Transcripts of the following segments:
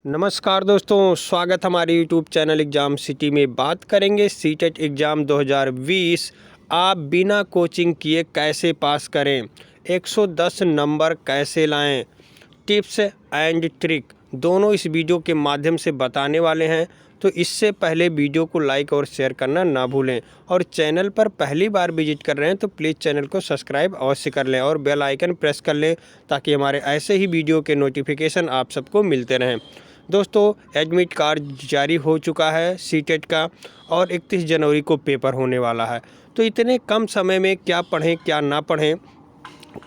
नमस्कार दोस्तों, स्वागत हमारे यूट्यूब चैनल एग्ज़ाम सिटी में। बात करेंगे सीटेट एग्ज़ाम 2020 आप बिना कोचिंग किए कैसे पास करें, 110 नंबर कैसे लाएं, टिप्स एंड ट्रिक दोनों इस वीडियो के माध्यम से बताने वाले हैं। तो इससे पहले वीडियो को लाइक और शेयर करना ना भूलें, और चैनल पर पहली बार विजिट कर रहे हैं तो प्लीज़ चैनल को सब्सक्राइब अवश्य कर लें और बेल आइकन प्रेस कर लें ताकि हमारे ऐसे ही वीडियो के नोटिफिकेशन आप सबको मिलते रहें। दोस्तों, एडमिट कार्ड जारी हो चुका है सीटेट का और 31 जनवरी को पेपर होने वाला है। तो इतने कम समय में क्या पढ़ें क्या ना पढ़ें,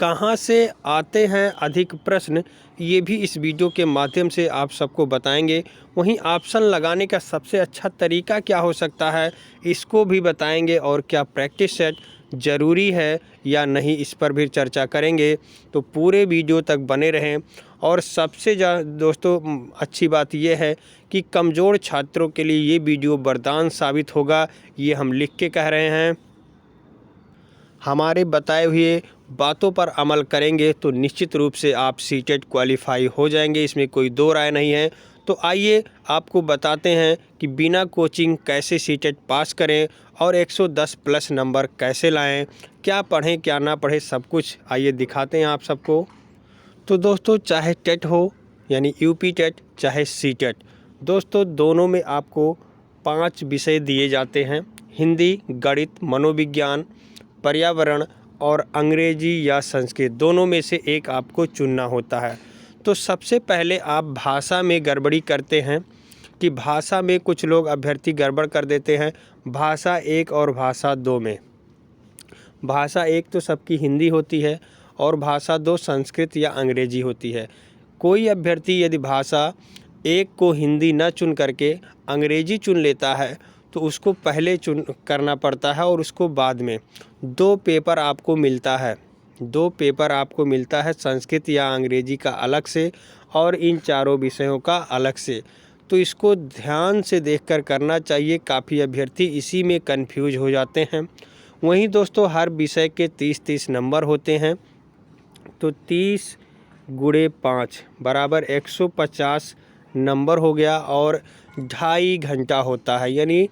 कहाँ से आते हैं अधिक प्रश्न, ये भी इस वीडियो के माध्यम से आप सबको बताएंगे। वहीं ऑप्शन लगाने का सबसे अच्छा तरीका क्या हो सकता है, इसको भी बताएंगे, और क्या प्रैक्टिस सेट ज़रूरी है या नहीं, इस पर भी चर्चा करेंगे। तो पूरे वीडियो तक बने रहें। और सबसे दोस्तों अच्छी बात यह है कि कमज़ोर छात्रों के लिए ये वीडियो वरदान साबित होगा, ये हम लिख के कह रहे हैं। हमारे बताए हुए बातों पर अमल करेंगे तो निश्चित रूप से आप सीटेट क्वालिफाई हो जाएंगे, इसमें कोई दो राय नहीं है। तो आइए आपको बताते हैं कि बिना कोचिंग कैसे सीटेट पास करें और 110 प्लस नंबर कैसे लाएं, क्या पढ़ें क्या ना पढ़ें, सब कुछ आइए दिखाते हैं आप सबको। तो दोस्तों, चाहे टेट हो यानी यूपी टेट, चाहे सीटेट, दोस्तों दोनों में आपको 5 विषय दिए जाते हैं: हिंदी, गणित, मनोविज्ञान, पर्यावरण और अंग्रेजी या संस्कृत। दोनों में से एक आपको चुनना होता है। तो सबसे पहले आप भाषा में गड़बड़ी करते हैं कि भाषा में कुछ लोग अभ्यर्थी गड़बड़ कर देते हैं भाषा 1 और भाषा 2 में। भाषा 1 तो सबकी हिंदी होती है और भाषा 2 संस्कृत या अंग्रेजी होती है। कोई अभ्यर्थी यदि भाषा 1 को हिंदी न चुन करके अंग्रेजी चुन लेता है तो उसको पहले चुन करना पड़ता है और उसको बाद में 2 पेपर आपको मिलता है। 2 पेपर आपको मिलता है, संस्कृत या अंग्रेजी का अलग से और इन चारों विषयों का अलग से। तो इसको ध्यान से देखकर करना चाहिए, काफ़ी अभ्यर्थी इसी में कंफ्यूज हो जाते हैं। वहीं दोस्तों, हर विषय के 30-30 नंबर होते हैं। तो 30 गुणे 5 बराबर 150 नंबर हो गया, और 2.5 घंटा होता है, यानी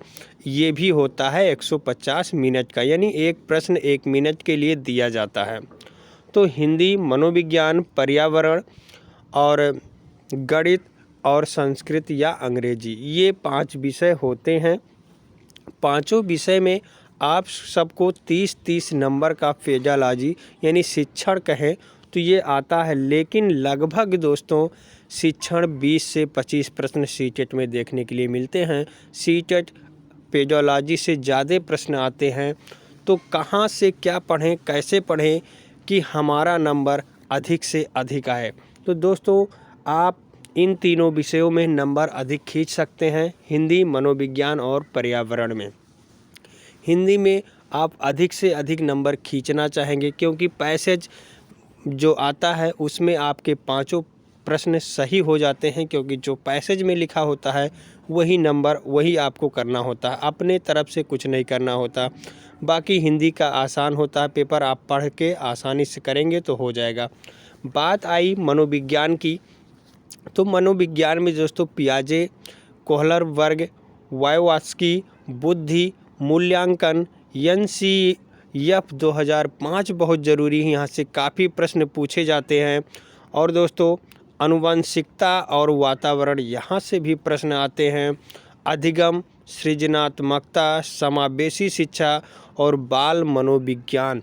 ये भी होता है 150 मिनट का, यानी एक प्रश्न 1 मिनट के लिए दिया जाता है। तो हिंदी, मनोविज्ञान, पर्यावरण और गणित और संस्कृत या अंग्रेजी, ये 5 विषय होते हैं। पांचों विषय में आप सबको 30-30 नंबर का पेडालॉजी यानी शिक्षण कहें तो ये आता है, लेकिन लगभग दोस्तों शिक्षण 20 से 25 प्रश्न सीटेट में देखने के लिए मिलते हैं। सीटेट पेडालॉजी से ज़्यादा प्रश्न आते हैं। तो कहाँ से क्या पढ़ें, कैसे पढ़ें कि हमारा नंबर अधिक से अधिक आए। तो दोस्तों, आप इन तीनों विषयों में नंबर अधिक खींच सकते हैं, हिंदी, मनोविज्ञान और पर्यावरण में। हिंदी में आप अधिक से अधिक नंबर खींचना चाहेंगे क्योंकि पैसेज जो आता है उसमें आपके 5 प्रश्न सही हो जाते हैं, क्योंकि जो पैसेज में लिखा होता है वही नंबर वही आपको करना होता है, अपने तरफ से कुछ नहीं करना होता। बाकी हिंदी का आसान होता है, पेपर आप पढ़ के आसानी से करेंगे तो हो जाएगा। बात आई मनोविज्ञान की, तो मनोविज्ञान में दोस्तों पियाजे, कोहलर वर्ग, वायोवास्की, बुद्धि, मूल्यांकन, NCEF 2005 बहुत ज़रूरी है, यहाँ से काफ़ी प्रश्न पूछे जाते हैं। और दोस्तों, आनुवंशिकता और वातावरण, यहाँ से भी प्रश्न आते हैं। अधिगम, सृजनात्मकता, समावेशी शिक्षा और बाल मनोविज्ञान,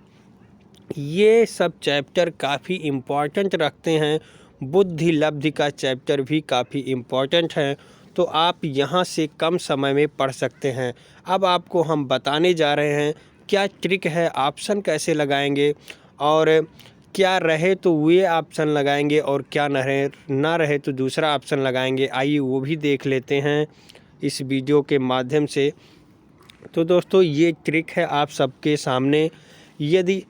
ये सब चैप्टर काफ़ी इम्पॉर्टेंट रखते हैं। बुद्धि लब्धि का चैप्टर भी काफ़ी इम्पॉर्टेंट है। तो आप यहाँ से कम समय में पढ़ सकते हैं। अब आपको हम बताने जा रहे हैं क्या ट्रिक है, ऑप्शन कैसे लगाएंगे, और क्या रहे तो वे ऑप्शन लगाएंगे और क्या ना रहे तो दूसरा ऑप्शन लगाएंगे। आइए वो भी देख लेते हैं इस वीडियो के माध्यम से। तो दोस्तों, ये ट्रिक है आप सबके सामने। यदि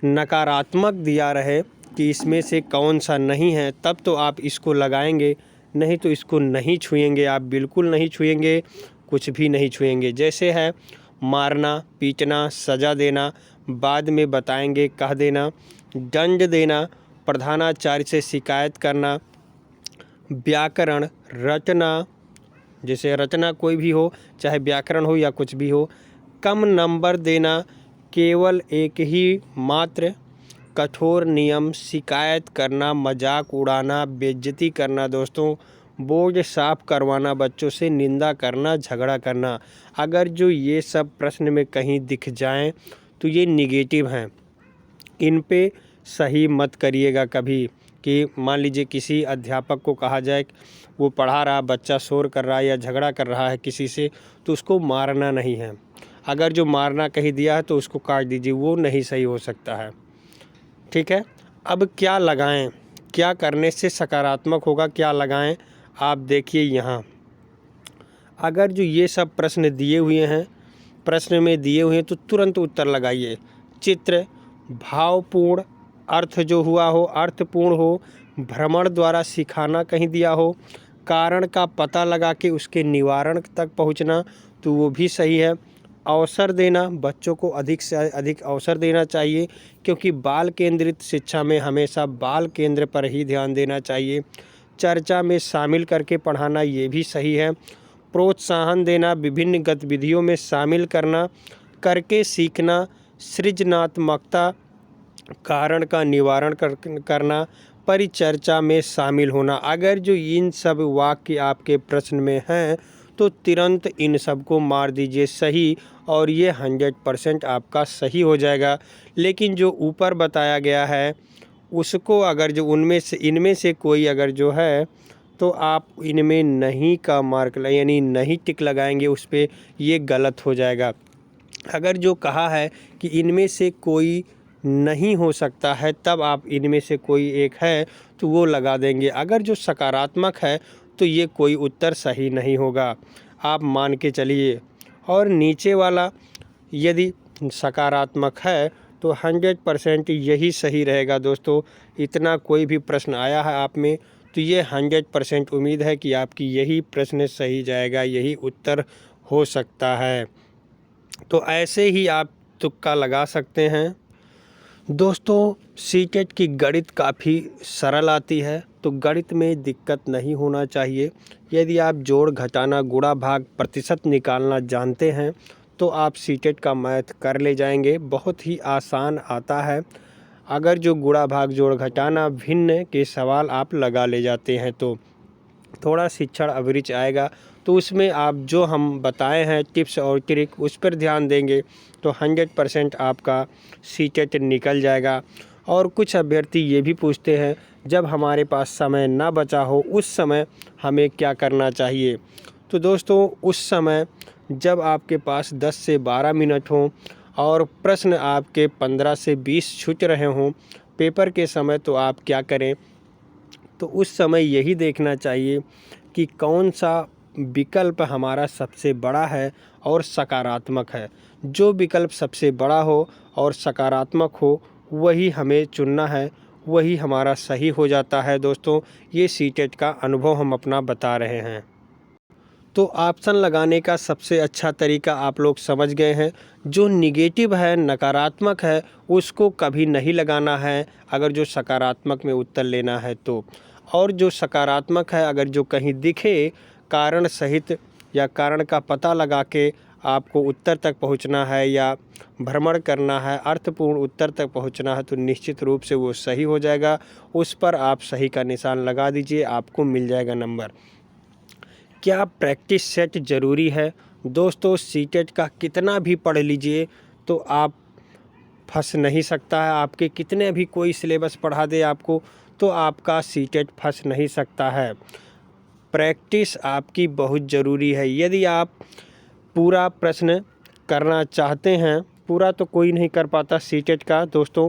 नकारात्मक दिया रहे कि इसमें से कौन सा नहीं है, तब तो आप इसको लगाएंगे, नहीं तो इसको नहीं छुएंगे, आप बिल्कुल नहीं छुएंगे, कुछ भी नहीं छुएंगे। जैसे है मारना, पीटना, सज़ा देना, बाद में बताएंगे कह देना, दंड देना, प्रधानाचार्य से शिकायत करना, व्याकरण, रचना, जैसे रचना कोई भी हो, चाहे व्याकरण हो या कुछ भी हो, कम नंबर देना, केवल एक ही मात्र, कठोर नियम, शिकायत करना, मजाक उड़ाना, बेइज्जती करना दोस्तों, बोर्ड साफ करवाना, बच्चों से निंदा करना, झगड़ा करना। अगर जो ये सब प्रश्न में कहीं दिख जाएं तो ये निगेटिव हैं। इन पे सही मत करिएगा कभी कि मान लीजिए किसी अध्यापक को कहा जाए वो पढ़ा रहा, बच्चा शोर कर रहा है या झगड़ा कर रहा है किसी से, तो उसको मारना नहीं है। अगर जो मारना कहीं दिया है तो उसको काट दीजिए, वो नहीं सही हो सकता है। ठीक है। अब क्या लगाएं, क्या करने से सकारात्मक होगा, क्या लगाएं, आप देखिए यहाँ। अगर जो ये सब प्रश्न दिए हुए हैं, प्रश्न में दिए हुए हैं तो तुरंत उत्तर लगाइए। चित्र भावपूर्ण, अर्थ जो हुआ हो अर्थपूर्ण हो, भ्रमण द्वारा सिखाना कहीं दिया हो, कारण का पता लगा के उसके निवारण तक पहुंचना, तो वो भी सही है। अवसर देना, बच्चों को अधिक से अधिक अवसर देना चाहिए, क्योंकि बाल केंद्रित शिक्षा में हमेशा बाल केंद्र पर ही ध्यान देना चाहिए। चर्चा में शामिल करके पढ़ाना, ये भी सही है। प्रोत्साहन देना, विभिन्न गतिविधियों में शामिल करना, करके सीखना, सृजनात्मकता, कारण का निवारण करना, परिचर्चा में शामिल होना। अगर जो इन सब वाक्य आपके प्रश्न में हैं तो तुरंत इन सब को मार दीजिए सही, और ये 100% आपका सही हो जाएगा। लेकिन जो ऊपर बताया गया है उसको अगर जो उनमें से इनमें से कोई अगर जो है तो आप इनमें नहीं का मार्क यानी नहीं टिक लगाएंगे उस पर, ये गलत हो जाएगा। अगर जो कहा है कि इनमें से कोई नहीं हो सकता है, तब आप इनमें से कोई एक है तो वो लगा देंगे। अगर जो सकारात्मक है तो ये कोई उत्तर सही नहीं होगा, आप मान के चलिए। और नीचे वाला यदि सकारात्मक है तो 100% यही सही रहेगा दोस्तों। इतना कोई भी प्रश्न आया है आप में तो ये 100% उम्मीद है कि आपकी यही प्रश्न सही जाएगा, यही उत्तर हो सकता है। तो ऐसे ही आप तुक्का लगा सकते हैं। दोस्तों सीटेट की गणित काफ़ी सरल आती है, तो गणित में दिक्कत नहीं होना चाहिए। यदि आप जोड़ घटाना गुणा भाग प्रतिशत निकालना जानते हैं तो आप सीटेट का मैथ कर ले जाएंगे, बहुत ही आसान आता है। अगर जो गुणा भाग जोड़ घटाना भिन्न के सवाल आप लगा ले जाते हैं तो थोड़ा शिक्षण अभिरुचि आएगा, तो उसमें आप जो हम बताए हैं टिप्स और ट्रिक उस पर ध्यान देंगे तो 100% आपका सीटेट निकल जाएगा। और कुछ अभ्यर्थी ये भी पूछते हैं जब हमारे पास समय ना बचा हो उस समय हमें क्या करना चाहिए। तो दोस्तों उस समय जब आपके पास 10 से 12 मिनट हों और प्रश्न आपके 15 से 20 छूट रहे हों पेपर के समय, तो आप क्या करें, तो उस समय यही देखना चाहिए कि कौन सा विकल्प हमारा सबसे बड़ा है और सकारात्मक है। जो विकल्प सबसे बड़ा हो और सकारात्मक हो वही हमें चुनना है, वही हमारा सही हो जाता है। दोस्तों ये सीटेट का अनुभव हम अपना बता रहे हैं। तो ऑप्शन लगाने का सबसे अच्छा तरीका आप लोग समझ गए हैं। जो निगेटिव है, नकारात्मक है, उसको कभी नहीं लगाना है अगर जो सकारात्मक में उत्तर लेना है तो। और जो सकारात्मक है अगर जो कहीं दिखे कारण सहित या कारण का पता लगा के आपको उत्तर तक पहुंचना है या भ्रमण करना है, अर्थपूर्ण उत्तर तक पहुंचना है, तो निश्चित रूप से वो सही हो जाएगा। उस पर आप सही का निशान लगा दीजिए, आपको मिल जाएगा नंबर। क्या प्रैक्टिस सेट ज़रूरी है? दोस्तों सीटेट का कितना भी पढ़ लीजिए तो आप फंस नहीं सकता है। आपके कितने भी कोई सिलेबस पढ़ा दे आपको तो आपका सीटेट फंस नहीं सकता है। प्रैक्टिस आपकी बहुत ज़रूरी है। यदि आप पूरा प्रश्न करना चाहते हैं, पूरा तो कोई नहीं कर पाता सीटेट का दोस्तों,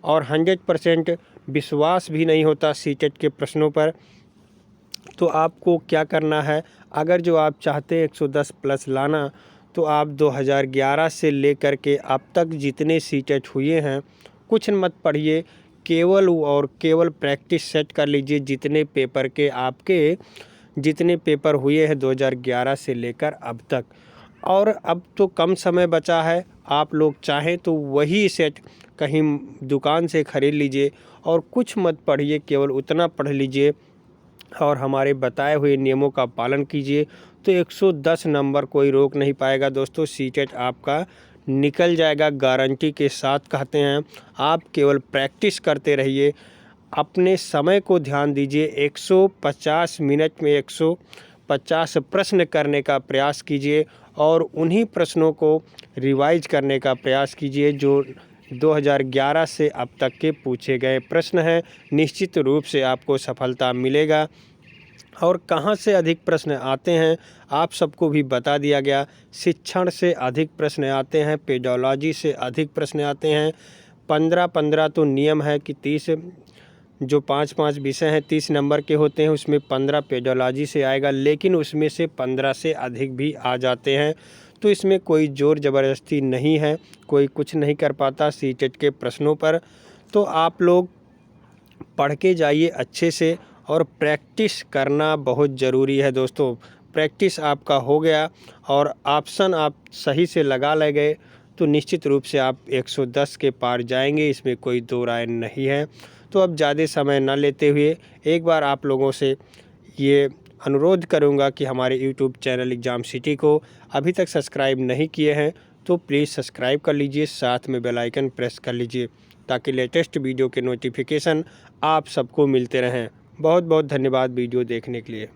और 100% विश्वास भी नहीं होता सीटेट के प्रश्नों पर, तो आपको क्या करना है, अगर जो आप चाहते हैं 110 प्लस लाना तो आप 2011 से लेकर के अब तक जितने सीटेट हुए हैं कुछ मत पढ़िए, केवल और केवल प्रैक्टिस सेट कर लीजिए। जितने पेपर के आपके जितने पेपर हुए हैं 2011 से लेकर अब तक, और अब तो कम समय बचा है, आप लोग चाहें तो वही सेट कहीं दुकान से ख़रीद लीजिए और कुछ मत पढ़िए, केवल उतना पढ़ लीजिए और हमारे बताए हुए नियमों का पालन कीजिए तो 110 नंबर कोई रोक नहीं पाएगा दोस्तों। सीटेट आपका निकल जाएगा, गारंटी के साथ कहते हैं। आप केवल प्रैक्टिस करते रहिए, अपने समय को ध्यान दीजिए। 150 मिनट में 150 प्रश्न करने का प्रयास कीजिए और उन्हीं प्रश्नों को रिवाइज करने का प्रयास कीजिए जो 2011 से अब तक के पूछे गए प्रश्न हैं। निश्चित रूप से आपको सफलता मिलेगा। और कहाँ से अधिक प्रश्न आते हैं आप सबको भी बता दिया गया। शिक्षण से अधिक प्रश्न आते हैं, पेडोलॉजी से अधिक प्रश्न आते हैं। 15-15 तो नियम है कि 30 जो 5-5 विषय हैं 30 नंबर के होते हैं, उसमें 15 पेडोलॉजी से आएगा, लेकिन उसमें से 15 से अधिक भी आ जाते हैं। तो इसमें कोई ज़ोर ज़बरदस्ती नहीं है, कोई कुछ नहीं कर पाता सीटेट के प्रश्नों पर। तो आप लोग पढ़ के जाइए अच्छे से और प्रैक्टिस करना बहुत ज़रूरी है दोस्तों। प्रैक्टिस आपका हो गया और ऑप्शन आप सही से लगा ले गए तो निश्चित रूप से आप 110 के पार जाएंगे, इसमें कोई दो राय नहीं है। तो अब ज़्यादा समय न लेते हुए एक बार आप लोगों से ये अनुरोध करूंगा कि हमारे YouTube चैनल एग्ज़ाम सिटी को अभी तक सब्सक्राइब नहीं किए हैं तो प्लीज़ सब्सक्राइब कर लीजिए, साथ में बेल आइकन प्रेस कर लीजिए ताकि लेटेस्ट वीडियो के नोटिफिकेशन आप सबको मिलते रहें। बहुत बहुत धन्यवाद वीडियो देखने के लिए।